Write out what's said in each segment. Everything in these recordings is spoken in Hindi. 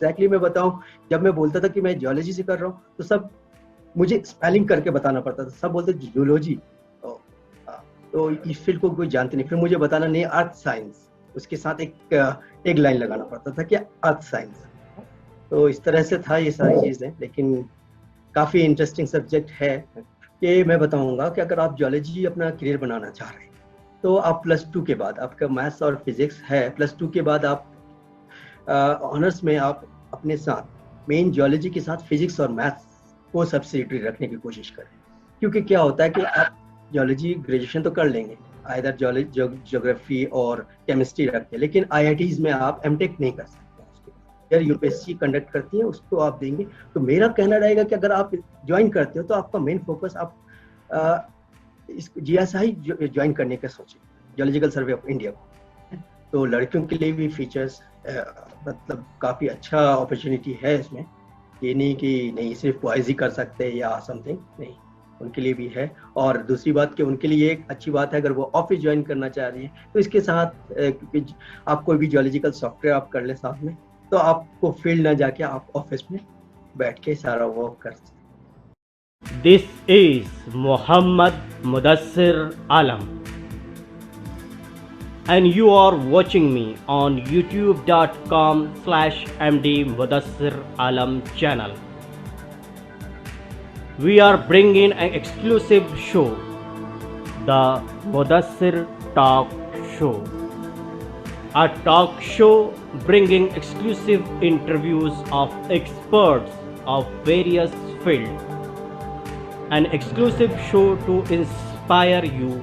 एग्जैक्टली मैं बताऊं, जब मैं बोलता था कि मैं जियोलॉजी से कर रहा हूँ तो सब मुझे स्पेलिंग करके बताना पड़ता था, सब बोलते जियोलॉजी। तो इस फील्ड को कोई जानते नहीं, फिर मुझे बताना नहीं अर्थ साइंस, उसके साथ एक लाइन लगाना पड़ता था कि अर्थ साइंस। तो इस तरह से था ये सारी चीजें, लेकिन काफी इंटरेस्टिंग सब्जेक्ट है। ये मैं बताऊंगा कि अगर आप जियोलॉजी अपना करियर बनाना चाह रहे हैं तो आप +2 के बाद, आपका मैथ्स और फिजिक्स है, +2 के बाद आप ऑनर्स में आप अपने साथ मेन जियोलॉजी के साथ फिजिक्स और मैथ्स को सब्सिडियरी रखने की कोशिश करें। क्योंकि क्या होता है कि आप जियोलॉजी ग्रेजुएशन तो कर लेंगे, आइदर ज्योग्राफी और केमिस्ट्री रख के, लेकिन आईआईटीज में आप एमटेक नहीं कर सकते। यार यूपीएससी कंडक्ट करती है, उसको आप देंगे। तो मेरा कहना रहेगा कि अगर आप ज्वाइन करते हो तो आपका मेन फोकस आप इस जीएसआई ज्वाइन करने का सोचें, जियोलॉजिकल सर्वे ऑफ इंडिया को। तो लड़कियों के लिए भी फीचर्स मतलब काफ़ी अच्छा अपॉर्चुनिटी है इसमें। ये नहीं कि नहीं सिर्फ बॉयज़ ही कर सकते हैं या समथिंग, नहीं, उनके लिए भी है। और दूसरी बात कि उनके लिए एक अच्छी बात है, अगर वो ऑफिस ज्वाइन करना चाह रही है तो इसके साथ क्योंकि आप कोई भी जियोलॉजिकल सॉफ्टवेयर आप कर ले साथ में, तो आपको फील्ड ना जाके आप ऑफिस में बैठ के सारा वर्क कर सकते। This is Muhammad Mudassir Alam, and you are watching me on youtube.com/md Mudassir Alam channel. We are bringing an exclusive show, the Mudassir Talk Show, a talk show bringing exclusive interviews of experts of various fields, an exclusive show to inspire you,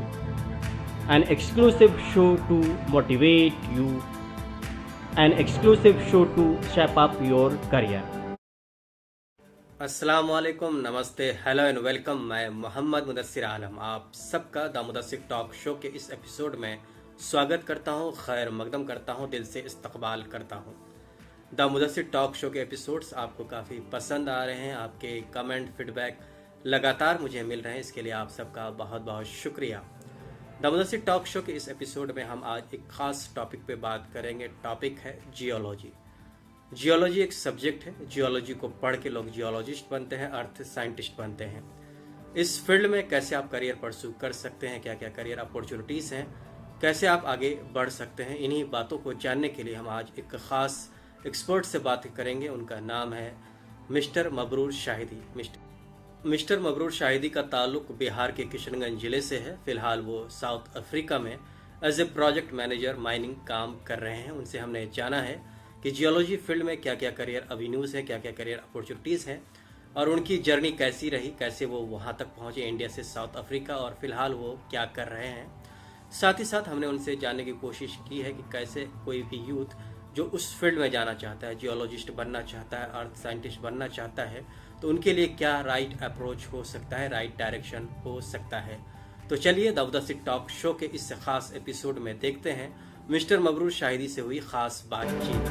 an exclusive show to motivate you, an exclusive show to shape up your career. अस्सलाम वालेकुम, नमस्ते, हेलो एंड वेलकम। मैं मोहम्मद मुदस्सिर आलम आप सबका द मुदस्सिर टॉक शो के इस एपिसोड में स्वागत करता हूं, खैर मकदम करता हूं, दिल से इस्तकबाल करता हूं। द मुदस्सिर टॉक शो के एपिसोड्स आपको काफ़ी पसंद आ रहे हैं, आपके कमेंट फीडबैक लगातार मुझे मिल रहे हैं, इसके लिए आप सबका बहुत बहुत शुक्रिया। द मुदस्सिर टॉक शो के इस एपिसोड में हम आज एक ख़ास टॉपिक पे बात करेंगे। टॉपिक है जियोलॉजी। जियोलॉजी एक सब्जेक्ट है, जियोलॉजी को पढ़ के लोग जियोलॉजिस्ट बनते हैं, अर्थ साइंटिस्ट बनते हैं। इस फील्ड में कैसे आप करियर परस्यू कर सकते हैं, क्या क्या करियर अपॉर्चुनिटीज़ हैं, कैसे आप आगे बढ़ सकते हैं, इन्हीं बातों को जानने के लिए हम आज एक ख़ास एक्सपर्ट से बात करेंगे। उनका नाम है मिस्टर मबरूर शाहिदी। मिस्टर मबरूर शाहिदी का ताल्लुक बिहार के किशनगंज ज़िले से है। फ़िलहाल वो साउथ अफ्रीका में as a project manager mining काम कर रहे हैं। उनसे हमने जाना है कि जियोलॉजी फील्ड में क्या क्या करियर एवेन्यूज़ हैं, क्या क्या करियर अपॉर्चुनिटीज़ हैं और उनकी जर्नी कैसी रही, कैसे वो वहाँ तक पहुँचे इंडिया से साउथ अफ्रीका, और फ़िलहाल वो क्या कर रहे हैं। साथ ही साथ हमने उनसे जानने की कोशिश की है कि कैसे कोई भी यूथ जो उस फील्ड में जाना चाहता है, जियोलॉजिस्ट बनना चाहता है, अर्थ साइंटिस्ट बनना चाहता है, तो उनके लिए क्या राइट अप्रोच हो सकता है, राइट डायरेक्शन हो सकता है। तो चलिए द मुदस्सिर टॉक शो के इस खास एपिसोड में देखते हैं मिस्टर मबरूर शाहिदी से हुई खास बातचीत।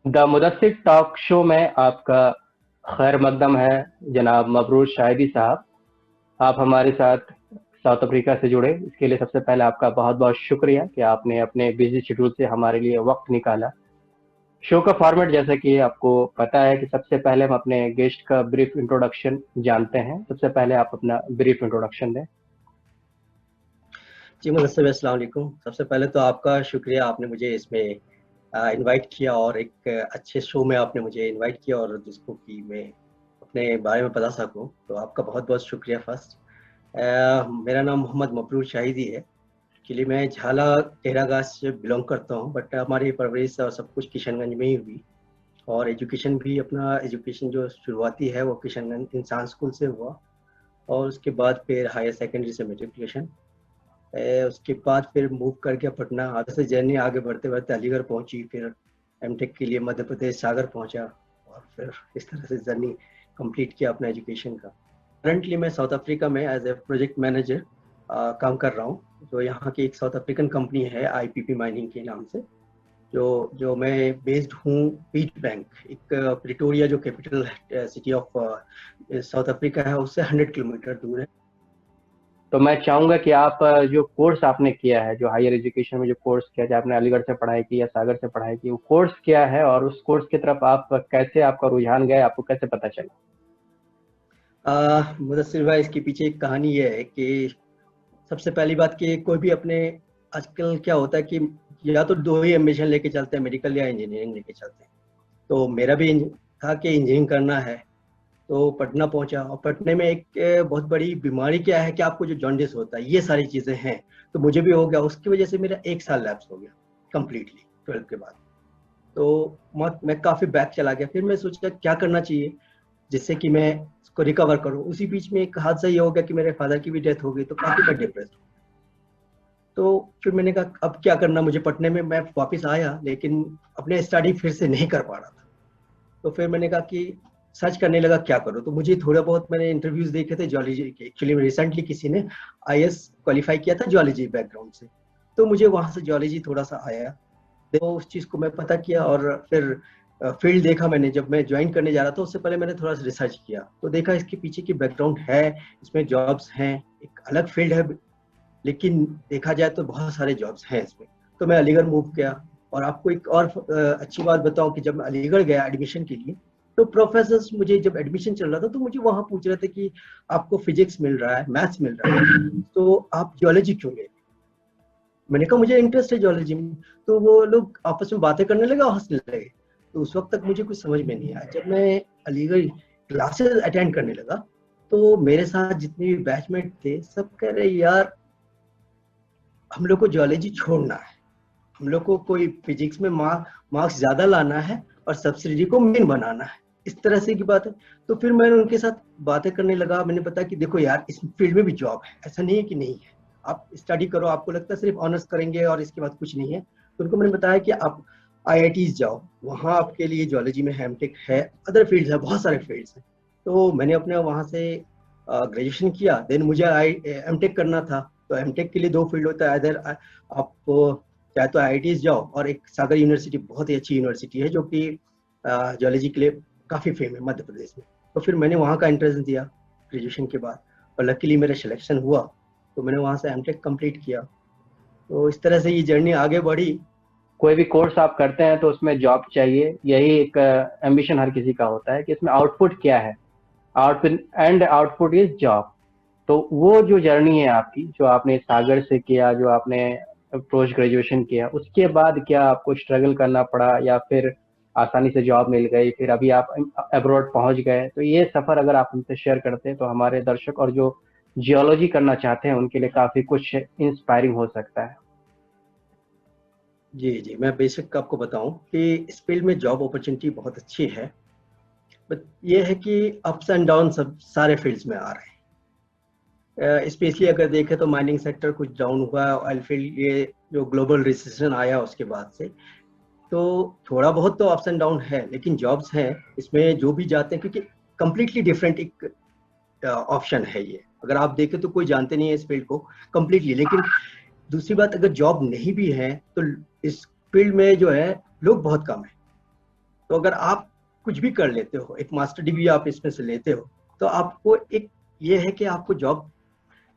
द मुदस्सिर टॉक शो में आपका खैर मकदम है जनाब मबरूर शाहिदी साहब। आप हमारे साथ साउथ अफ्रीका से जुड़े, इसके लिए सबसे पहले आपका बहुत बहुत शुक्रिया कि आपने अपने बिजी शेड्यूल से हमारे लिए वक्त निकाला। शो का फॉर्मेट जैसा कि आपको पता है कि सबसे पहले हम अपने गेस्ट का ब्रीफ इंट्रोडक्शन जानते हैं। सबसे पहले आप अपना ब्रीफ इंट्रोडक्शन दें। जी मुदस्सिर, अस्सलाम वालेकुम। सबसे पहले तो आपका शुक्रिया, आपने मुझे इसमें इनवाइट किया और एक अच्छे शो में आपने मुझे इनवाइट किया और जिसको कि मैं अपने बारे में बता सकूं, तो आपका बहुत बहुत शुक्रिया। फर्स्ट मेरा नाम मोहम्मद मबरूर शाहिदी है। एक्चुअली मैं झाला टेरागाह से बिलोंग करता हूं, बट हमारी परवरिश और सब कुछ किशनगंज में ही हुई। और एजुकेशन भी, अपना एजुकेशन जो शुरुआती है वो किशनगंज इंसान स्कूल से हुआ, और उसके बाद फिर हायर सेकेंडरी से मेट्रिकुलेशन। उसके बाद फिर मूव करके पटना, आगे से जर्नी आगे बढ़ते बढ़ते अलीगढ़ पहुंची, फिर एमटेक के लिए मध्य प्रदेश सागर पहुंचा, और फिर इस तरह से जर्नी कंप्लीट किया अपना एजुकेशन का। करंटली मैं साउथ अफ्रीका में एज ए प्रोजेक्ट मैनेजर काम कर रहा हूँ। जो यहाँ की एक साउथ अफ्रीकन कंपनी है आईपीपी माइनिंग के नाम से, जो मैं बेस्ड हूँ पीट बैंक, एक प्रिटोरिया जो capital city of south Africa है उससे 100 किलोमीटर दूर है। तो मैं चाहूंगा कि आप जो कोर्स आपने किया है, जो हायर एजुकेशन में जो कोर्स किया, चाहे आपने अलीगढ़ से पढ़ाई की या सागर से पढ़ाई की, वो कोर्स क्या है और उस कोर्स की तरफ आप कैसे, आपका रुझान गया, आपको कैसे पता चला? मुदस्सिर भाई, इसके पीछे एक कहानी ये है कि सबसे पहली बात कि कोई भी अपने, आजकल क्या होता है कि या तो दो ही एम्बिशन लेके चलते हैं, मेडिकल या इंजीनियरिंग लेके चलते हैं। तो मेरा भी था कि इंजीनियरिंग करना है, तो पटना पहुंचा। और पटने में एक बहुत बड़ी बीमारी क्या है कि आपको जो जॉन्डिस होता है, ये सारी चीजें हैं। तो मुझे भी हो गया, उसकी वजह से मेरा 1 साल लैप्स हो गया कंप्लीटली 12th के बाद। तो मैं काफी बैक चला गया। फिर मैं सोचा क्या करना चाहिए जिससे कि मैं इसको रिकवर करूं। उसी बीच में एक हादसा ये हो गया कि मेरे फादर की भी डेथ हो गई, तो काफी मैं डिप्रेस। तो फिर मैंने कहा अब क्या करना। मुझे पटने में मैं वापस आया, लेकिन अपने स्टडी फिर से नहीं कर पा रहा था। तो फिर मैंने कहा कि सर्च करने लगा क्या करूं। तो मुझे थोड़ा बहुत मैंने इंटरव्यूज देखे थे जियोलॉजी के। एक्चुअली रिसेंटली किसी ने आईएएस क्वालिफाई किया था जियोलॉजी बैकग्राउंड से, तो मुझे वहां से जियोलॉजी थोड़ा सा आया। तो उस चीज को मैं पता किया और फिर फील्ड देखा मैंने। जब मैं ज्वाइन करने जा रहा था उससे पहले मैंने थोड़ा सा रिसर्च किया, तो देखा इसके पीछे की बैकग्राउंड है, इसमें जॉब्स हैं। एक अलग फील्ड है, लेकिन देखा जाए तो बहुत सारे जॉब्स हैं इसमें। तो मैं अलीगढ़ मूव किया। और आपको एक और अच्छी बात बताऊं कि जब मैं अलीगढ़ गया एडमिशन के लिए, तो प्रोफेसर्स मुझे जब एडमिशन चल रहा था तो मुझे वहां पूछ रहे थे कि आपको फिजिक्स मिल रहा है, मैथ्स मिल रहा है, तो आप जियोलॉजी क्यों ले? मैंने कहा मुझे इंटरेस्ट है जियोलॉजी में। तो वो लोग आपस में बातें करने लगे और हंसने लगे। तो उस वक्त तक मुझे कुछ समझ में नहीं आया। जब मैं अलीगढ़ क्लासेस अटेंड करने लगा, तो मेरे साथ जितने भी बैचमेट थे सब कह रहे यार हम लोग को जियोलॉजी छोड़ना है, हम लोग को कोई फिजिक्स में मार्क्स ज्यादा लाना है और सब्सिडी को मेन बनाना है, इस तरह से की बात है। तो फिर मैंने उनके साथ बातें करने लगा। मैंने बताया कि देखो यार इस फील्ड में भी जॉब है, ऐसा नहीं है कि नहीं है। आप स्टडी करो, आपको लगता है सिर्फ ऑनर्स करेंगे और इसके बाद कुछ नहीं है। तो उनको मैंने बताया कि आप आईआईटीज जाओ, वहाँ आपके लिए जियोलॉजी में एमटेक है, अदर फील्ड्स है, बहुत सारे फील्ड्स हैं। तो मैंने अपने वहाँ से ग्रेजुएशन किया। देन मुझे एमटेक करना था। तो एमटेक के लिए दो फील्ड होता है, इधर आपको चाहे तो आईआईटीज जाओ, और एक सागर यूनिवर्सिटी बहुत ही अच्छी यूनिवर्सिटी है जो कि जियोलॉजी के लिए काफ़ी फेम है मध्य प्रदेश में। तो फिर मैंने वहाँ का एंट्रेंस दिया ग्रेजुएशन के बाद, और लकीली मेरा सिलेक्शन हुआ। तो मैंने वहाँ से एमटेक कंप्लीट किया। तो इस तरह से ये जर्नी आगे बढ़ी। कोई भी कोर्स आप करते हैं तो उसमें जॉब चाहिए, यही एक एम्बिशन हर किसी का होता है कि इसमें आउटपुट क्या है, output and output is job. तो वो जो जर्नी है आपकी, जो आपने सागर से किया, जो आपने पोस्ट ग्रेजुएशन किया, उसके बाद क्या आपको स्ट्रगल करना पड़ा या फिर आसानी से जॉब मिल गई, फिर अभी आप अब्रॉड पहुंच गए? तो ये सफर अगर आप हमसे शेयर करते हैं तो हमारे दर्शक और जो जियोलॉजी करना चाहते हैं उनके लिए काफी कुछ इंस्पायरिंग हो सकता है। जी जी, मैं बेशक आपको बताऊं कि इस फील्ड में जॉब अपॉर्चुनिटी बहुत अच्छी है, बट ये है कि अप्स एंड डाउन सब सारे फील्ड्स में आ रहे हैं। स्पेशली अगर देखें तो माइनिंग सेक्टर कुछ डाउन हुआ, ऑयल फील्ड ये जो ग्लोबल रिसेशन आया उसके बाद से, तो थोड़ा बहुत तो अप्स एंड डाउन है, लेकिन जॉब्स हैं इसमें जो भी जाते हैं, क्योंकि कम्प्लीटली डिफरेंट एक ऑप्शन है ये। अगर आप देखें तो कोई जानते नहीं है इस फील्ड को कम्प्लीटली। लेकिन दूसरी बात, अगर जॉब नहीं भी है तो इस फील्ड में जो है लोग बहुत कम है। तो अगर आप कुछ भी कर लेते हो, एक मास्टर डिग्री आप इसमें से लेते हो, तो आपको एक ये है कि आपको जॉब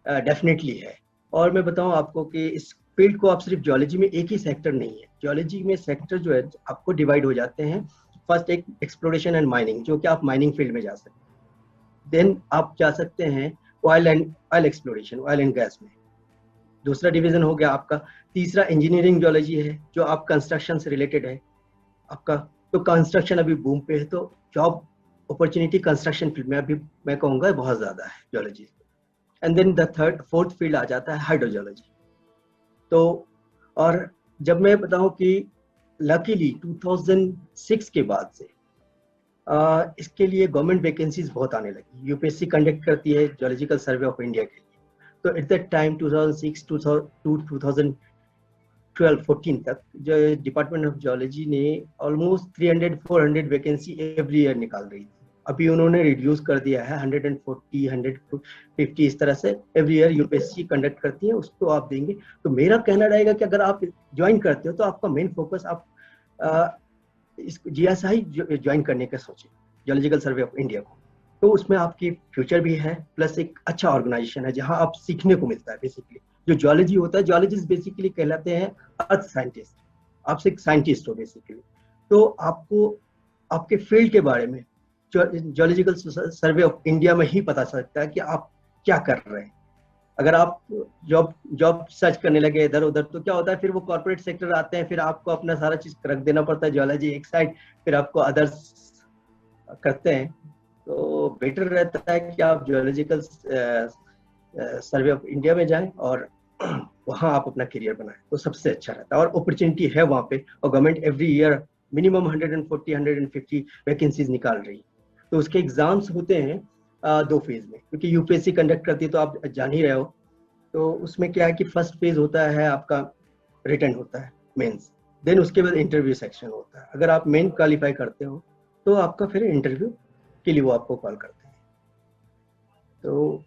डेफिनेटली है। और मैं बताऊं आपको कि इस फील्ड को आप सिर्फ जियोलॉजी में एक ही सेक्टर नहीं है, जियोलॉजी में सेक्टर जो है आपको डिवाइड हो जाते हैं। फर्स्ट एक एक्सप्लोरेशन एंड माइनिंग, जो कि आप माइनिंग फील्ड में जा सकते हैं। देन आप जा सकते हैं oil exploration, oil and gas में, दूसरा डिवीजन हो गया आपका। तीसरा इंजीनियरिंग जियोलॉजी है, जो आप कंस्ट्रक्शन से रिलेटेड है आपका। तो कंस्ट्रक्शन अभी बूम पे है, तो जॉब अपॉर्चुनिटी कंस्ट्रक्शन फील्ड में अभी मैं कहूँगा बहुत ज़्यादा है geology. And then the fourth field आ जाता है हाइड्रोजियोलॉजी। तो और जब मैं बताऊं कि लकीली 2006 के बाद से इसके लिए गवर्नमेंट वैकेंसीज बहुत आने लगी। यूपीएससी कंडक्ट करती है जियोलॉजिकल सर्वे ऑफ इंडिया के लिए। तो एट दैट टाइम 2006 टू 2012-14 तक जो डिपार्टमेंट ऑफ जियोलॉजी ने ऑलमोस्ट 300-400 वैकेंसी एवरी ईयर निकाल रही थी। अभी उन्होंने रिड्यूस कर दिया है 140, 150 इस तरह से एवरी ईयर यूपीएससी कंडक्ट करती है, उसको आप देंगे। तो मेरा कहना रहेगा कि अगर आप ज्वाइन करते हो तो आपका मेन फोकस आप इस जीएसआई ज्वाइन करने का सोचें, जियोलॉजिकल सर्वे ऑफ इंडिया को। तो उसमें आपकी फ्यूचर भी है, प्लस एक अच्छा ऑर्गेनाइजेशन है जहां आप सीखने को मिलता है। बेसिकली जो जियोलॉजी होता है, जियोलॉजिस्ट बेसिकली कहलाते हैं अर्थ साइंटिस्ट। आपसे एक साइंटिस्ट हो बेसिकली, तो आपको आपके फील्ड के बारे में जियोलॉजिकल सर्वे ऑफ इंडिया में ही पता चलता है कि आप क्या कर रहे हैं। अगर आप जॉब जॉब सर्च करने लगे इधर उधर, तो क्या होता है फिर वो कॉर्पोरेट सेक्टर आते हैं, फिर आपको अपना सारा चीज रख देना पड़ता है, जियोलॉजी एक साइड, फिर आपको अदर्स करते हैं। तो बेटर रहता है कि आप जियोलॉजिकल सर्वे ऑफ इंडिया में जाएं और वहां आप अपना करियर बनाएं, तो सबसे अच्छा रहता है। और अपॉर्चुनिटी है वहां पे, और government every year minimum 140-150 vacancies निकाल रही है। तो उसके एग्जाम्स होते हैं 2 फेज में, क्योंकि यूपीएससी कंडक्ट करती है, तो आप जान ही रहे हो। तो उसमें क्या है कि फर्स्ट फेज होता है आपका रिटन होता है, मेंस, देन उसके बाद इंटरव्यू सेक्शन होता है। अगर आप मेन क्वालिफाई करते हो तो आपका फिर इंटरव्यू के लिए वो आपको कॉल करते हैं। तो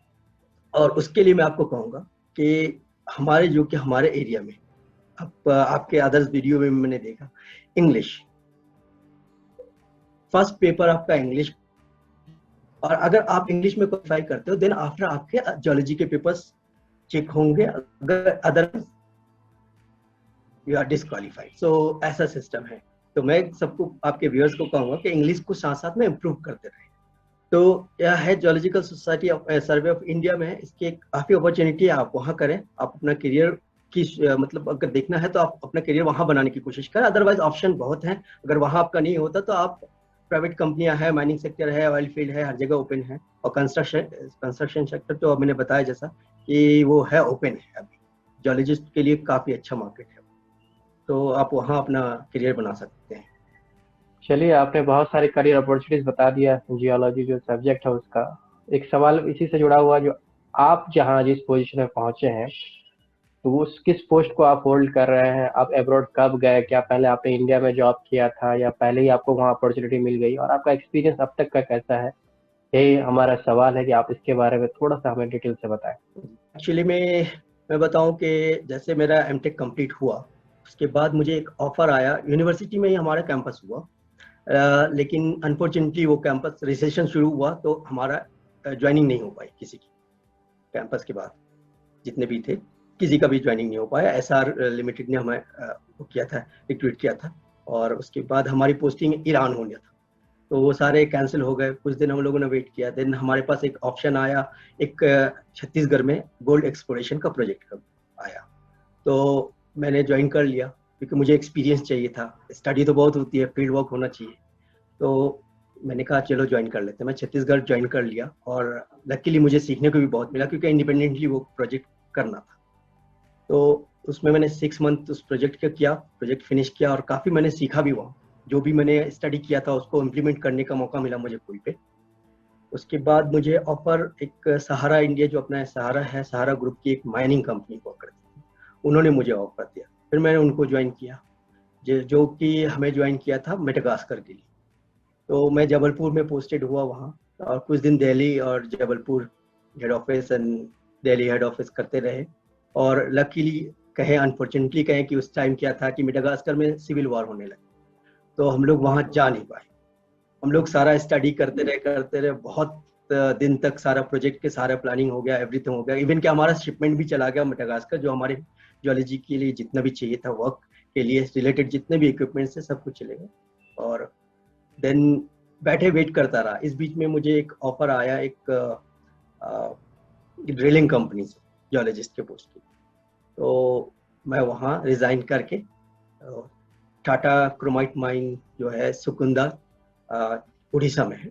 और उसके लिए मैं आपको कहूँगा कि हमारे एरिया में, आपके अदर्स वीडियो में मैंने देखा, इंग्लिश फर्स्ट पेपर आपका इंग्लिश, और अगर आप इंग्लिश में क्वालिफाई करते हो देन आफ्टर आपके जियोलॉजी के पेपर्स चेक होंगे, अगर अदर यू आर डिस्क्वालीफाइड। सो ऐसा सिस्टम है। तो मैं सबको, आपके व्यूअर्स को कहूंगा कि इंग्लिश को साथ साथ में इम्प्रूव करते रहे। तो यह है geological society of survey of India में, इसकी काफी अपॉर्चुनिटी है, आप वहाँ करें। आप अपना करियर की मतलब अगर देखना है तो आप अपना करियर वहाँ बनाने की कोशिश करें, अदरवाइज ऑप्शन बहुत हैं। अगर वहाँ आपका नहीं होता तो आप, प्राइवेट कंपनियां हैं, माइनिंग सेक्टर है, ऑयल फील्ड है, हर जगह ओपन है। और कंस्ट्रक्शन सेक्टर तो मैंने बताया जैसा कि वो है, ओपन है अभी, जियोलॉजिस्ट के लिए काफी अच्छा मार्केट है। तो आप वहाँ अपना करियर बना सकते हैं। चलिए, आपने बहुत सारे करियर अपॉर्चुनिटीज बता दिया जियोलॉजी जो सब्जेक्ट है उसका। एक सवाल इसी से जुड़ा हुआ, जो आप जहाँ जिस पोजीशन में पहुंचे हैं, तो उस किस पोस्ट को आप होल्ड कर रहे हैं? आप अब्रॉड कब गए? क्या पहले आपने इंडिया में जॉब किया था, या पहले ही आपको वहाँ अपॉर्चुनिटी मिल गई? और आपका एक्सपीरियंस अब तक का कैसा है? यही हमारा सवाल है कि आप इसके बारे में थोड़ा सा हमें डिटेल से बताएं। एक्चुअली मैं बताऊं कि जैसे मेरा एमटेक कंप्लीट हुआ, उसके बाद मुझे एक ऑफर आया, यूनिवर्सिटी में ही हमारा कैंपस हुआ, लेकिन अनफॉर्चुनेटली वो कैंपस रिसेशन शुरू हुआ, तो हमारा ज्वाइनिंग नहीं हो पाई किसी की। कैंपस के बाद जितने भी थे, किसी का भी ज्वाइनिंग नहीं हो पाया। एसआर लिमिटेड ने हमें वो किया था, रिक्रूट किया था, और उसके बाद हमारी पोस्टिंग ईरान होना था, तो वो सारे कैंसिल हो गए। कुछ दिन हम लोगों ने वेट किया, देन हमारे पास एक ऑप्शन आया, एक छत्तीसगढ़ में गोल्ड एक्सप्लोरेशन का प्रोजेक्ट आया, तो मैंने ज्वाइन कर लिया, क्योंकि मुझे एक्सपीरियंस चाहिए था। स्टडी तो बहुत होती है, फील्ड वर्क होना चाहिए, तो मैंने कहा चलो ज्वाइन कर लेते हैं। मैं छत्तीसगढ़ ज्वाइन कर लिया, और लकीली मुझे सीखने को भी बहुत मिला, क्योंकि इंडिपेंडेंटली वो प्रोजेक्ट करना था। तो उसमें मैंने 6 मंथ उस प्रोजेक्ट का किया, प्रोजेक्ट फिनिश किया, और काफ़ी मैंने सीखा भी वहाँ। जो भी मैंने स्टडी किया था उसको इम्प्लीमेंट करने का मौका मिला मुझे पुल पे। उसके बाद मुझे ऑफर एक सहारा इंडिया, जो अपना सहारा है, सहारा ग्रुप की एक माइनिंग कंपनी को करती थी, उन्होंने मुझे ऑफर दिया। फिर मैंने उनको ज्वाइन किया, जो कि हमें ज्वाइन किया था मेडागास्कर के लिए। तो मैं जबलपुर में पोस्टेड हुआ वहाँ, और कुछ दिन दिल्ली और Jabalpur head office and Delhi head office करते रहे। और लकीली कहें, अनफॉर्चुनेटली कहें, कि उस टाइम क्या था कि मेडागास्कर में सिविल वॉर होने लगा, तो हम लोग वहाँ जा नहीं पाए। हम लोग सारा स्टडी करते रहे बहुत दिन तक, सारा प्रोजेक्ट के सारा प्लानिंग हो गया, एवरीथिंग हो गया, इवन कि हमारा शिपमेंट भी चला गया मेडागास्कर, जो हमारे जियोलॉजी के लिए जितना भी चाहिए था, वर्क के लिए रिलेटेड जितने भी इक्विपमेंट्स थे, सब कुछ चले गए। और देन बैठे वेट करता रहा। इस बीच में मुझे एक ऑफर आया एक ड्रिलिंग कंपनी से, जियोलॉजिस्ट के पोस्ट की। तो मैं वहाँ रिजाइन करके टाटा क्रोमाइट माइन जो है सुकुंदा उड़ीसा में है,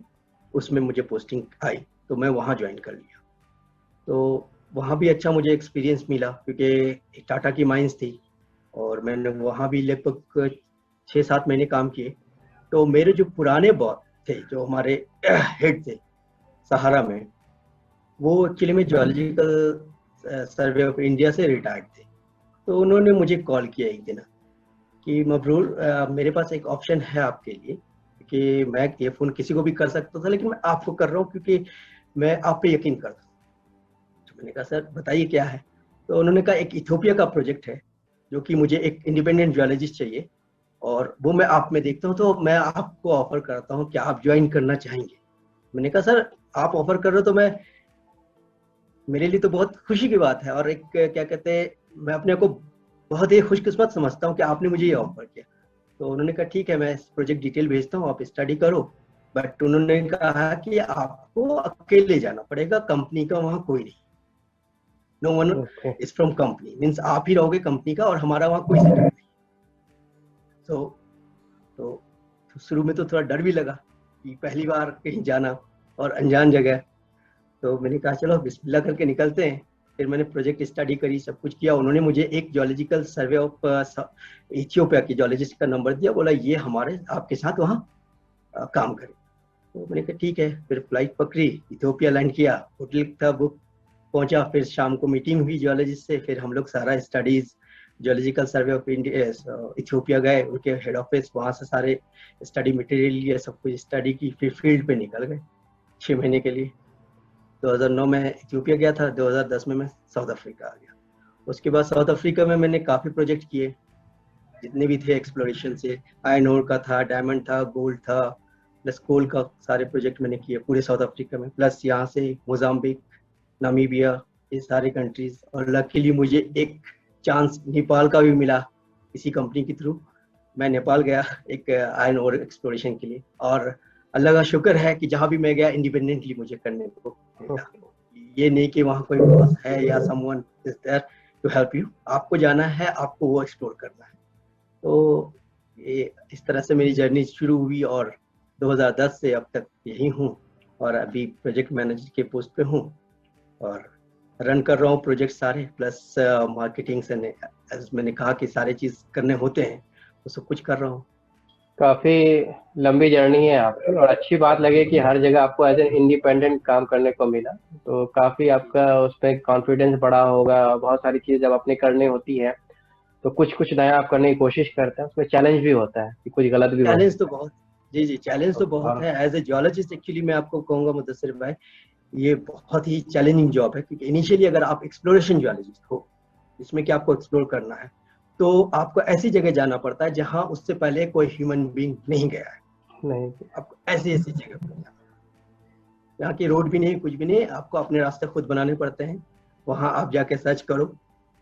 उसमें मुझे पोस्टिंग आई, तो मैं वहाँ ज्वाइन कर लिया। तो वहाँ भी अच्छा मुझे एक्सपीरियंस मिला, क्योंकि टाटा की माइंस थी, और मैंने वहाँ भी लगभग 6-7 महीने काम किए। तो मेरे जो पुराने बॉस थे, जो हमारे हेड थे सहारा में, वो एक्चुअली में जियोलॉजिकल सर्वे ऑफ इंडिया से रिटायर्ड थे। तो उन्होंने मुझे कॉल किया एक दिन कि मबरूर, मेरे पास एक ऑप्शन है आपके लिए, कि मैं ये फ़ोन किसी को भी कर सकता था, लेकिन मैं आपको कर रहा हूँ क्योंकि मैं आप पे यकीन करता हूँ। तो मैंने कहा सर बताइए क्या है। तो उन्होंने कहा एक इथियोपिया का प्रोजेक्ट है, जो कि मुझे एक इंडिपेंडेंट जियोलॉजिस्ट चाहिए, और वो मैं आप में देखता हूँ, तो मैं आपको ऑफर करता हूँ कि आप ज्वाइन करना चाहेंगे। मैंने कहा सर आप ऑफर कर रहे हो तो मैं, मेरे लिए तो बहुत खुशी की बात है, और एक क्या कहते हैं, मैं अपने को बहुत ही खुशकिस्मत समझता हूँ कि आपने मुझे ये ऑफर किया। तो उन्होंने कहा ठीक है, मैं प्रोजेक्ट डिटेल भेजता हूँ, आप स्टडी करो। बट उन्होंने कहा कि आपको अकेले जाना पड़ेगा, कंपनी का वहाँ कोई नहीं, no one okay. Is from company, means आप ही रहोगे कंपनी का, और हमारा वहाँ कोई सेटअप नहीं। तो तो शुरू में तो थोड़ा डर भी लगा कि पहली बार कहीं जाना और अनजान जगह। तो मैंने कहा चलो बिस्मिल्लाह करके निकलते हैं। फिर मैंने प्रोजेक्ट स्टडी करी, सब कुछ किया। उन्होंने मुझे एक जोलॉजिकल सर्वे ऑफ इथियोपिया की जोलॉजिस्ट का नंबर दिया, बोला ये हमारे आपके साथ वहाँ काम करे। तो मैंने कहा ठीक है। फिर फ्लाइट पकड़ी, इथियोपिया लैंड किया, होटल था बुक, पहुंचा। फिर शाम को मीटिंग हुई जियोलॉजिस्ट से। फिर हम लोग सारा studies geological survey of India Ethiopia गए, उनके हेड ऑफिस, वहाँ से सारे स्टडी मटेरियल लिए, सब कुछ स्टडी की। फिर फील्ड पे निकल गए 6 महीने के लिए। 2009 में इथियोपिया गया था, 2010 में मैं साउथ अफ्रीका आ गया। उसके बाद साउथ अफ्रीका में मैंने काफ़ी प्रोजेक्ट किए, जितने भी थे एक्सप्लोरेशन से। आयरन ओर का था, डायमंड था, गोल्ड था, प्लस कोल का सारे प्रोजेक्ट मैंने किए पूरे साउथ अफ्रीका में। प्लस यहाँ से मोजाम्बिक, नामीबिया, ये सारे कंट्रीज। और लकीली मुझे एक चांस नेपाल का भी मिला किसी कंपनी के थ्रू। मैं नेपाल गया एक आयरन ओर एक्सप्लोरेशन के लिए, और अल्लाह का शुक्र है कि जहाँ भी मैं गया इंडिपेंडेंटली मुझे करने को मिला। ये नहीं कि वहाँ कोई बॉस है या someone is there to help you, आपको जाना है, आपको वो एक्सप्लोर करना है। तो ये इस तरह से मेरी जर्नी शुरू हुई, और 2010 से अब तक यही हूँ, और अभी प्रोजेक्ट मैनेजर के पोस्ट पे हूँ, और रन कर रहा हूँ प्रोजेक्ट सारे। प्लस मार्केटिंग से मैंने कहा कि सारे चीज़ करने होते हैं, तो सब कुछ कर रहा हूँ। काफी लंबी जर्नी है आपकी, और अच्छी बात लगे कि हर जगह आपको एज एन इंडिपेंडेंट काम करने को मिला। तो काफी आपका उस पर कॉन्फिडेंस बढ़ा होगा। बहुत सारी चीजें जब अपने करनी होती है तो कुछ कुछ नया आप करने की कोशिश करते हैं, उसमें चैलेंज भी होता है कि कुछ गलत भी हो चैलेंज तो सकता है। बहुत, जी जी, चैलेंज तो बहुत और है। एज ए जियोलॉजिस्ट एक्चुअली मैं आपको कहूँगा मुदस्सिर भाई, ये बहुत ही चैलेंजिंग जॉब है। क्योंकि इनिशियली अगर आप एक्सप्लोरेशन जियोलॉजिस्ट हो, इसमें कि आपको एक्सप्लोर करना है, तो आपको ऐसी जगह जाना पड़ता है जहाँ उससे पहले कोई ह्यूमन बीइंग नहीं गया है। नहीं, आपको ऐसी ऐसी जगह पर जाना, यहाँ की रोड भी नहीं, कुछ भी नहीं, आपको अपने रास्ते खुद बनाने पड़ते हैं। वहाँ आप जाके सर्च करो,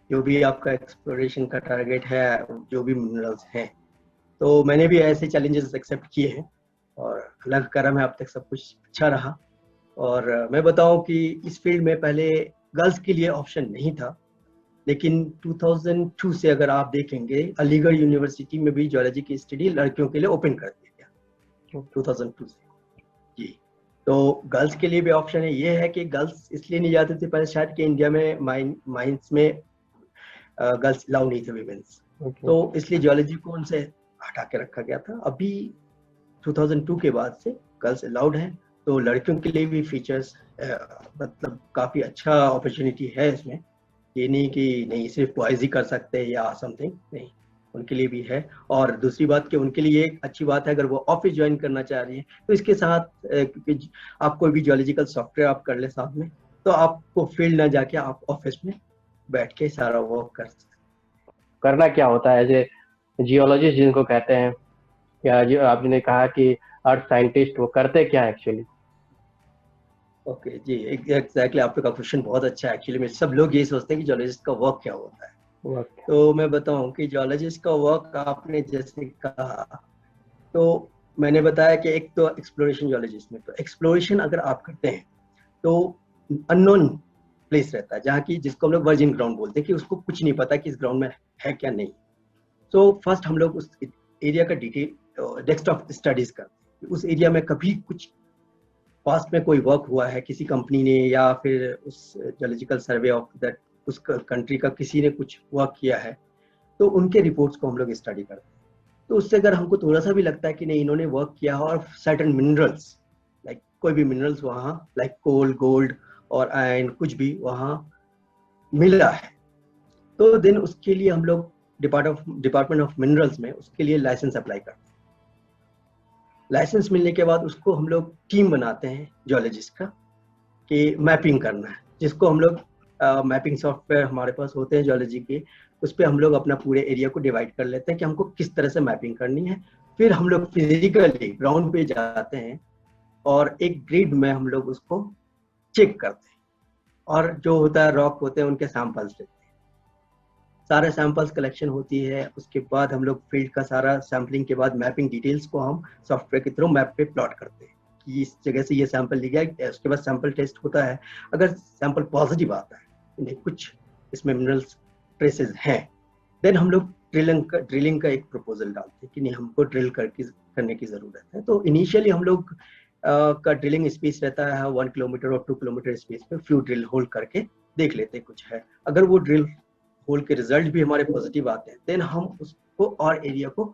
जो भी आपका एक्सप्लोरेशन का टारगेट है, जो भी मिनरल्स हैं। तो मैंने भी ऐसे चैलेंजेस एक्सेप्ट किए हैं, और अल्लाह का करम है, अब तक सब कुछ अच्छा रहा। और मैं बताऊं कि इस फील्ड में पहले गर्ल्स के लिए ऑप्शन नहीं था, लेकिन 2002 से अगर आप देखेंगे, अलीगढ़ यूनिवर्सिटी में भी जियोलॉजी की स्टडी लड़कियों के लिए ओपन कर दिया गया 2002 से। जी, तो गर्ल्स के लिए भी ऑप्शन है। ये है कि गर्ल्स इसलिए नहीं जाते थे पहले शायद कि इंडिया में माइंस में गर्ल्स अलाउ नहीं थे, वीमेंस, तो इसलिए जियोलॉजी को उनसे हटा के रखा गया था। अभी 2002 के बाद से गर्ल्स अलाउड है, तो लड़कियों के लिए भी फीचर्स मतलब काफ़ी अच्छा अपॉर्चुनिटी है इसमें। ये नहीं कि नहीं सिर्फ बॉयज ही कर सकते हैं या समथिंग, नहीं, उनके लिए भी है। और दूसरी बात कि उनके लिए एक अच्छी बात है, अगर वो ऑफिस ज्वाइन करना चाह रही है तो इसके साथ क्योंकि आप कोई भी जियोलॉजिकल सॉफ्टवेयर आप कर ले साथ में, तो आपको फील्ड ना जाके आप ऑफिस में बैठ के सारा वर्क कर सकते। करना क्या होता है एज ए जियोलॉजिस्ट जिनको कहते हैं, या जो आपने कहा कि अर्थ साइंटिस्ट, वो करते क्या एक्चुअली? ओके जी, एग्जैक्टली, आपका क्वेश्चन बहुत अच्छा है। एक्चुअली में सब लोग यही सोचते हैं कि जियोलॉजिस्ट का वर्क क्या होता है। तो मैं बताऊं कि जियोलॉजिस्ट का वर्क आपने जैसे कहा, तो मैंने बताया कि एक तो एक्सप्लोरेशन जियोलॉजिस्ट में, तो एक्सप्लोरेशन अगर आप करते हैं तो अननोन प्लेस रहता है, जहाँ की जिसको हम लोग वर्जिन ग्राउंड बोलते हैं, कि उसको कुछ नहीं पता कि इस ग्राउंड में है क्या नहीं। तो फर्स्ट हम लोग उस एरिया का डिटेल डेस्कटॉप स्टडीज करते हैं, उस एरिया में कभी कुछ पास्ट में कोई वर्क हुआ है किसी कंपनी ने, या फिर उस जियोलॉजिकल सर्वे ऑफ दैट उस कंट्री का किसी ने कुछ वर्क किया है, तो उनके रिपोर्ट्स को हम लोग स्टडी करते हैं। तो उससे अगर हमको थोड़ा सा भी लगता है कि नहीं इन्होंने वर्क किया है, और सर्टेन मिनरल्स, लाइक कोई भी मिनरल्स वहाँ लाइक कोल, गोल्ड और आयरन कुछ भी वहाँ मिला है, तो देन उसके लिए हम लोग डिपार्टमेंट ऑफ मिनरल्स में उसके लिए लाइसेंस अप्लाई करते हैं। लाइसेंस मिलने के बाद उसको हम लोग टीम बनाते हैं जियोलॉजिस्ट का, कि मैपिंग करना है, जिसको हम लोग मैपिंग सॉफ्टवेयर हमारे पास होते हैं जियोलॉजी के, उस पर हम लोग अपना पूरे एरिया को डिवाइड कर लेते हैं कि हमको किस तरह से मैपिंग करनी है। फिर हम लोग फिजिकली ग्राउंड पे जाते हैं और एक ग्रिड में हम लोग उसको चेक करते हैं, और जो होता है रॉक होते हैं उनके सैंपल्स लेते हैं, सारे सैंपल्स कलेक्शन होती है। उसके बाद हम लोग फील्ड का सारा सैम्पलिंग के बाद मैपिंग डिटेल्स को हम सॉफ्टवेयर के थ्रू मैप पे प्लॉट करते हैं कि इस जगह से ये सैंपल लिया गया। उसके बाद सैंपल टेस्ट होता है, अगर सैंपल पॉजिटिव आता है, नहीं कुछ इसमें मिनरल्स ट्रेसेस हैं, देन हम लोग ड्रिलिंग का एक प्रपोजल डालते हैं कि नहीं हमको ड्रिल करने की जरूरत है। तो इनिशियली हम लोग का ड्रिलिंग स्पेस रहता है 1 किलोमीटर और 2 किलोमीटर स्पेस पे फ्यू ड्रिल होल करके देख लेते हैं कुछ है। अगर वो ड्रिल होल के रिजल्ट भी हमारे पॉजिटिव आते हैं, देन हम उसको और एरिया को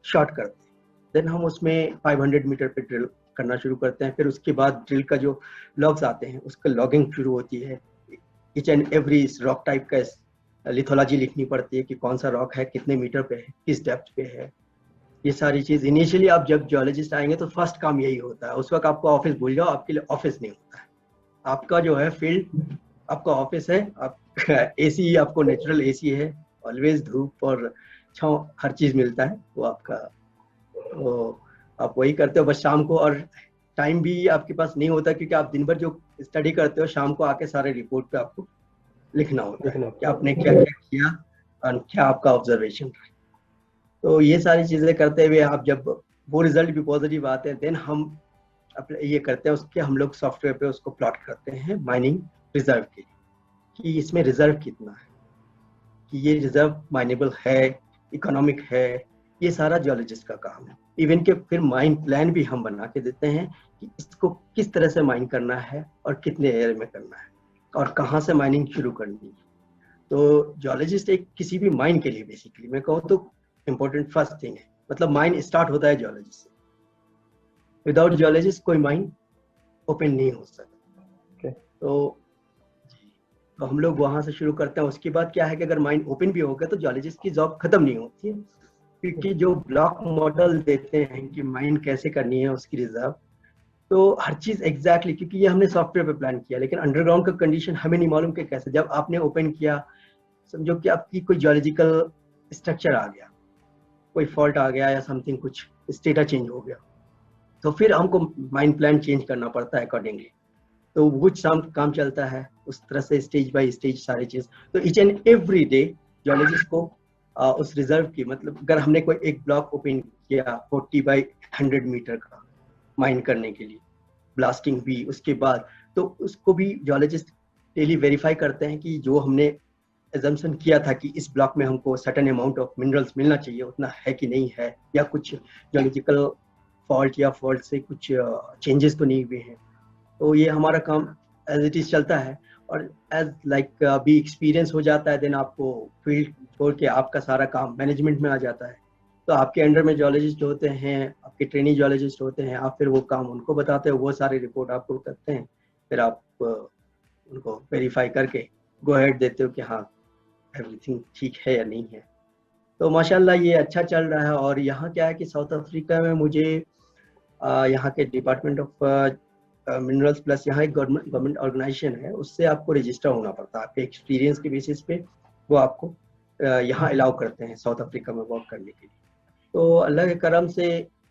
शॉर्ट करते हैं। देन हम उसमें 500 मीटर पे ड्रिल करना शुरू करते हैं। फिर उसके बाद ड्रिल का जो लॉग्स आते हैं उसका लॉगिंग शुरू होती है। Each and every rock type का लिथोलॉजी लिखनी पड़ती है कि कौन सा रॉक है, कितने मीटर पे है, किस डेप्थ पे है। ये सारी चीज इनिशियली आप जब जियोलॉजिस्ट आएंगे तो फर्स्ट काम यही होता है। उस वक्त आपको ऑफिस भूल जाओ, आपके लिए ऑफिस नहीं होता है। आपका जो है फील्ड आपका ऑफिस है। आप एसी आपको नेचुरल एसी है, ऑलवेज धूप और छांव हर चीज मिलता है, वो आपका, तो आप वही करते हो बस शाम को। और टाइम भी आपके पास नहीं होता क्योंकि आप दिन भर जो स्टडी करते हो शाम को आके सारे रिपोर्ट पे आपको लिखना होता है कि आपने क्या क्या किया और क्या आपका ऑब्जर्वेशन रहा। तो ये सारी चीजें करते हुए आप जब वो रिजल्ट भी पॉजिटिव आते हैं, देन हम ये करते हैं उसके हम लोग सॉफ्टवेयर पे उसको प्लॉट करते हैं माइनिंग रिजर्व के लिए कि इसमें रिजर्व कितना है, कि ये रिजर्व माइनेबल है, इकोनॉमिक है। ये सारा जियोलॉजिस्ट का काम है। इवन के फिर माइन प्लान भी हम बना के देते हैं कि इसको किस तरह से माइन करना है और कितने एरिया में करना है और कहाँ से माइनिंग शुरू करनी है। तो जियोलॉजिस्ट एक किसी भी माइन के लिए बेसिकली मैं कहूँ तो इम्पोर्टेंट फर्स्ट थिंग है, मतलब माइन स्टार्ट होता है जियोलॉजिस्ट से। विदाउट जियोलॉजिस्ट कोई माइन ओपन नहीं हो सकता। तो हम लोग वहां से शुरू करते हैं। उसके बाद क्या है कि अगर माइन ओपन भी हो गया तो जियोलॉजिस्ट की जॉब खत्म नहीं होती है, क्योंकि जो ब्लॉक मॉडल देते हैं कि माइन कैसे करनी है उसकी रिजर्व, तो हर चीज एग्जैक्टली क्योंकि ये हमने सॉफ्टवेयर पे प्लान किया, लेकिन अंडरग्राउंड का कंडीशन हमें नहीं मालूम कि कैसे। जब आपने ओपन किया, समझो कि आपकी कोई जियोलॉजिकल स्ट्रक्चर आ गया, कोई फॉल्ट आ गया या समथिंग, कुछ स्टेटा चेंज हो गया, तो फिर हमको माइन प्लान चेंज करना पड़ता है अकॉर्डिंगली। तो वो काम चलता है उस तरह से स्टेज बाय स्टेज सारी चीज। तो each and every day geologist को उस रिजर्व की, मतलब अगर हमने कोई एक ब्लॉक ओपन किया 40/100 मीटर का माइन करने के लिए, ब्लास्टिंग भी उसके बाद, तो उसको भी जियोलॉजिस्ट डेली वेरीफाई करते हैं कि जो हमने एजम्पशन किया था कि इस ब्लॉक में हमको सर्टेन अमाउंट ऑफ मिनरल्स मिलना चाहिए उतना है कि नहीं है, या कुछ जियोलॉजिकल फॉल्ट या फॉल्ट से कुछ चेंजेस तो नहीं हुए हैं। तो ये हमारा काम एज इट इज चलता है। और एज लाइक अभी एक्सपीरियंस हो जाता है, देन आपको फील्ड छोड़ के आपका सारा काम मैनेजमेंट में आ जाता है। तो आपके अंडर में जियोलॉजिस्ट होते हैं, आपके ट्रेनिंग जियोलॉजिस्ट होते हैं, आप फिर वो काम उनको बताते हो, वो सारी रिपोर्ट आपको करते हैं, फिर आप उनको वेरीफाई करके गो अहेड देते हो कि हाँ एवरीथिंग ठीक है या नहीं है। तो माशाल्लाह ये अच्छा चल रहा है। और यहाँ क्या है कि साउथ अफ्रीका में मुझे यहाँ के डिपार्टमेंट ऑफ मिनरल्स प्लस यहाँ एक गवर्नमेंट ऑर्गेनाइजेशन है, उससे आपको रजिस्टर होना पड़ता है। आपके एक्सपीरियंस के बेसिस पे वो आपको यहाँ अलाउ करते हैं साउथ अफ्रीका में वर्क करने के लिए। तो अल्लाह के करम से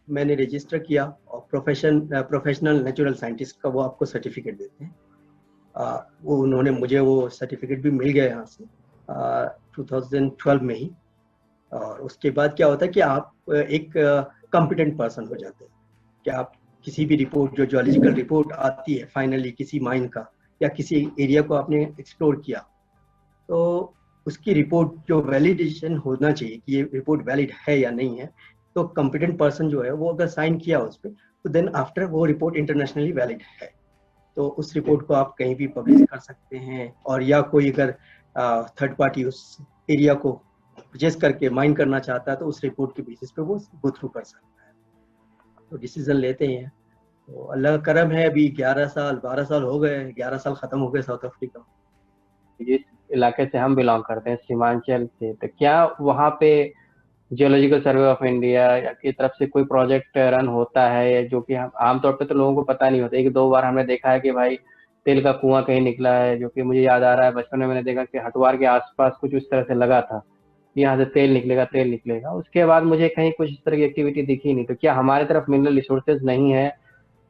मैंने रजिस्टर किया और प्रोफेशनल नेचुरल साइंटिस्ट का वो आपको सर्टिफिकेट देते हैं। वो उन्होंने मुझे वो सर्टिफिकेट भी मिल गया यहाँ से 2012 में ही। और उसके बाद क्या होता है कि आप एक कॉम्पिटेंट पर्सन हो जाते हैं कि आप किसी भी रिपोर्ट, जो जियोलॉजिकल रिपोर्ट आती है फाइनली किसी माइन का या किसी एरिया को आपने एक्सप्लोर किया, तो उसकी रिपोर्ट जो वैलिडेशन होना चाहिए कि ये रिपोर्ट वैलिड है या नहीं है, तो कॉम्पिटेंट पर्सन जो है वो अगर साइन किया उस पर, तो देन आफ्टर वो रिपोर्ट इंटरनेशनली वैलिड है। तो उस रिपोर्ट को आप कहीं भी पब्लिश कर सकते हैं, और या कोई अगर थर्ड पार्टी उस एरिया को परचेज करके माइन करना चाहता है तो उस रिपोर्ट के बेसिस पे वो गो थ्रू कर सकता है। तो डिसीजन लेते हैं। तो अल्लाह का करम है, अभी 12 साल हो गए, 11 साल खत्म हो गए साउथ अफ्रीका। जिस इलाके से हम बिलोंग करते हैं सीमांचल से, तो क्या वहाँ पे जियोलॉजिकल सर्वे ऑफ इंडिया की तरफ से कोई प्रोजेक्ट रन होता है, जो कि हम आमतौर पे तो लोगों को पता नहीं होता। 1-2 बार हमने देखा है कि भाई तेल का कुआं कहीं निकला है, जो कि मुझे याद आ रहा है बचपन में मैंने देखा कि हटवार के आसपास कुछ उस तरह से लगा था, यहाँ से तेल निकलेगा। उसके बाद मुझे कहीं कुछ इस तरह की एक्टिविटी दिखी नहीं। तो क्या हमारी तरफ मिनरल रिसोर्सेज नहीं है,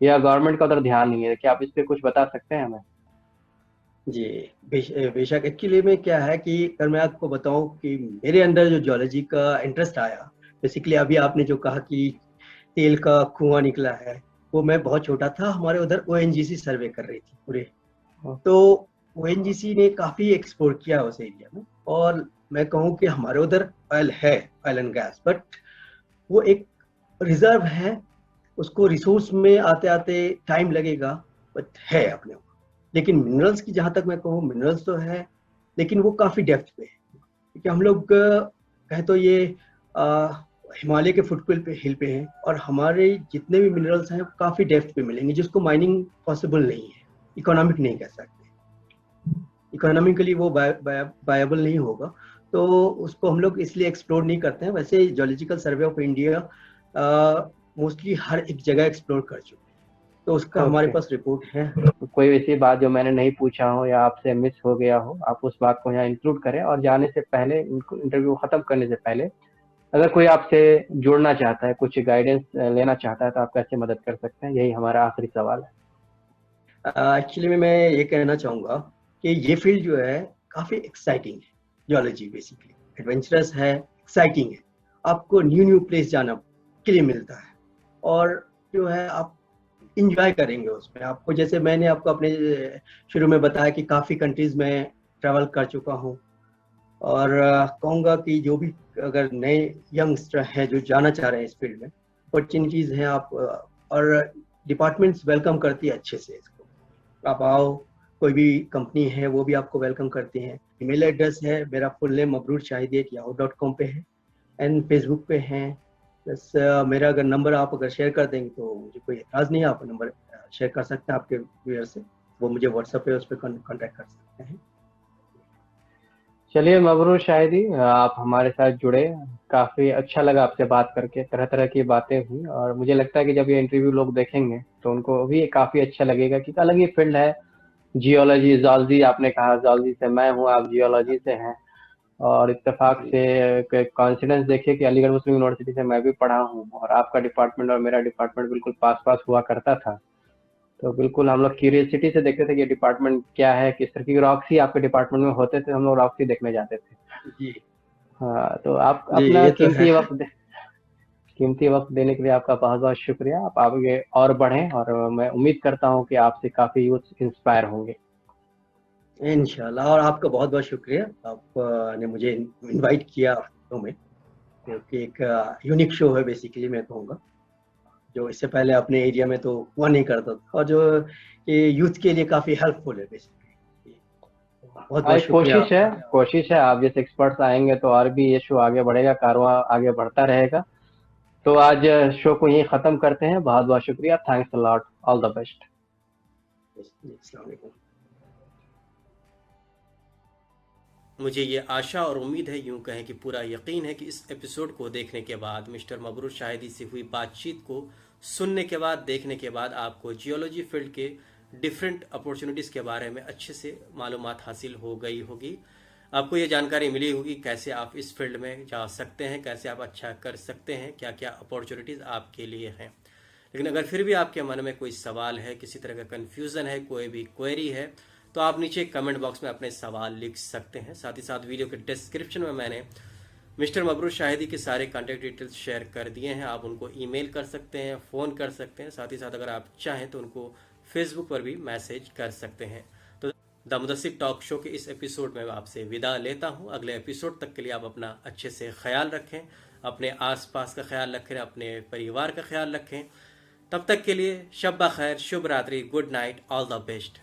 या गवर्नमेंट का उधर ध्यान नहीं है? क्या आप इस पे कुछ बता सकते हैं हमें? जी, बेशक एक्चुअली में क्या है कि अगर मैं आपको बताऊं कि मेरे अंदर जो जियोलॉजी का इंटरेस्ट आया, बेसिकली अभी आपने जो कहा कि तेल का कुआं निकला है, वो मैं बहुत छोटा था, हमारे उधर ओएनजीसी सर्वे कर रही थी पूरे। तो ओएनजीसी ने काफी एक्सप्लोर किया उस एरिया में, और मैं कहूँ कि हमारे उधर ऑयल है, ऑयल एंड गैस, बट वो एक रिजर्व है, उसको रिसोर्स में आते आते टाइम लगेगा, बट है अपने को। लेकिन मिनरल्स की जहां तक मैं कहूँ, मिनरल्स तो है, लेकिन वो काफी डेप्थ पे है, क्योंकि हम लोग कहे तो ये हिमालय के फुटहिल पे हिल पे हैं, और हमारे जितने भी मिनरल्स हैं वो काफी डेप्थ पे मिलेंगे, जिसको माइनिंग पॉसिबल नहीं है, इकोनॉमिक नहीं कह सकते, इकोनॉमिकली वो वायबल नहीं होगा। तो उसको हम लोग इसलिए एक्सप्लोर नहीं करते हैं। वैसे geological survey of India mostly हर एक जगह एक्सप्लोर कर चुके हैं, तो उसका हमारे पास रिपोर्ट है। कोई ऐसी बात जो मैंने नहीं पूछा हो या आपसे मिस हो गया हो, आप उस बात को यहाँ इंक्लूड करें। और जाने से पहले, इंटरव्यू खत्म करने से पहले, अगर कोई आपसे जुड़ना चाहता है, कुछ गाइडेंस लेना चाहता है, तो आप कैसे मदद कर सकते हैं? यही हमारा आखिरी सवाल है। एक्चुअली में मैं ये कहना चाहूँगा कि ये फील्ड जो है काफ़ी एक्साइटिंग है। जियोलॉजी बेसिकली एडवेंचरस है, एक्साइटिंग है, आपको न्यू न्यू प्लेस जाना के लिए मिलता है, और जो है आप इंजॉय करेंगे उसमें। आपको, जैसे मैंने आपको अपने शुरू में बताया कि काफ़ी कंट्रीज़ में ट्रैवल कर चुका हूँ, और कहूँगा कि जो भी अगर नए यंगस्टर हैं जो जाना चाह रहे हैं इस फील्ड में, अपॉर्चुनिटीज़ हैं, आप और डिपार्टमेंट्स वेलकम करती है अच्छे से इसको। आप आओ, कोई भी कंपनी है वो भी आपको वेलकम करती है। ईमेल एड्रेस है मेरा, फुल नेम mabrur@yahoo.com पे है, एंड फेसबुक पे है। बस मेरा अगर नंबर आप अगर शेयर कर देंगे तो मुझे कोई एतराज़ नहीं है, आप नंबर शेयर कर सकते हैं आपके व्यूअर से, वो मुझे व्हाट्सएप पे उस पर कॉन्टैक्ट कर सकते हैं। चलिए मबरूर शाहिदी, आप हमारे साथ जुड़े, काफ़ी अच्छा लगा आपसे बात करके, तरह तरह की बातें हुई। और मुझे लगता है कि जब ये इंटरव्यू लोग देखेंगे तो उनको भी काफ़ी अच्छा लगेगा, कि अलग ही फील्ड है जियोलॉजी। जॉलजी आपने कहा, जॉलजी से मैं हूँ, आप जियोलॉजी से हैं। और इत्तेफाक से कॉन्सिडेंस देखिए कि अलीगढ़ मुस्लिम यूनिवर्सिटी से मैं भी पढ़ा हूँ, और आपका डिपार्टमेंट और मेरा डिपार्टमेंट बिल्कुल पास पास हुआ करता था। तो बिल्कुल हम लोग क्यूरियोसिटी से देखते थे कि ये डिपार्टमेंट क्या है, किस तरह की। रॉक्सी आपके डिपार्टमेंट में होते थे, हम लोग रॉक्सी देखने जाते थे। जी हाँ, तो आप जी, अपना ये तो है। कीमती वक्त देने के लिए आपका बहुत बहुत शुक्रिया। आप आगे और बढ़ें, और मैं उम्मीद करता हूँ कि आपसे काफ़ी यूथ इंस्पायर होंगे। इंशाल्लाह, और आपका बहुत बहुत शुक्रिया, आपने मुझे इनवाइट किया शो में, क्योंकि एक यूनिक शो है बेसिकली, मैं कहूँगा, जो इससे पहले अपने एरिया में तो हुआ नहीं करता था, और जो ये यूथ के लिए काफ़ी हेल्पफुल है बेसिकली। बहुत बहुत एक शुक्रिया आपका। कोशिश है, आप जैसे एक्सपर्ट्स आएंगे तो और भी ये शो आगे बढ़ेगा, कारवां आगे बढ़ता रहेगा। तो आज शो को यहीं ख़त्म करते हैं। बहुत बहुत शुक्रिया, thanks a lot, all the best. अस्सलाम वालेकुम। मुझे ये आशा और उम्मीद है, यूं कहें कि पूरा यकीन है कि इस एपिसोड को देखने के बाद, मिस्टर मबरूर शाहिदी से हुई बातचीत को सुनने के बाद, देखने के बाद, आपको जियोलॉजी फील्ड के डिफरेंट अपॉर्चुनिटीज़ के बारे में अच्छे से मालूमात हासिल हो गई होगी। आपको ये जानकारी मिली होगी कैसे आप इस फील्ड में जा सकते हैं, कैसे आप अच्छा कर सकते हैं, क्या क्या अपॉर्चुनिटीज़ आपके लिए हैं। लेकिन अगर फिर भी आपके मन में कोई सवाल है, किसी तरह का कन्फ्यूज़न है, कोई भी क्वेरी है, तो आप नीचे कमेंट बॉक्स में अपने सवाल लिख सकते हैं। साथ ही साथ वीडियो के डिस्क्रिप्शन में मैंने मिस्टर मबरूर शाहिदी के सारे कॉन्टैक्ट डिटेल्स शेयर कर दिए हैं। आप उनको ईमेल कर सकते हैं, फ़ोन कर सकते हैं। साथ ही साथ अगर आप चाहें तो उनको फेसबुक पर भी मैसेज कर सकते हैं। तो द मुदस्सिर टॉक शो के इस एपिसोड में मैं आपसे विदा लेता हूं। अगले एपिसोड तक के लिए आप अपना अच्छे से ख्याल रखें, अपने आसपास का ख्याल रखें, अपने परिवार का ख्याल रखें। तब तक के लिए शब ब खैर, शुभ रात्रि, good night, all the best.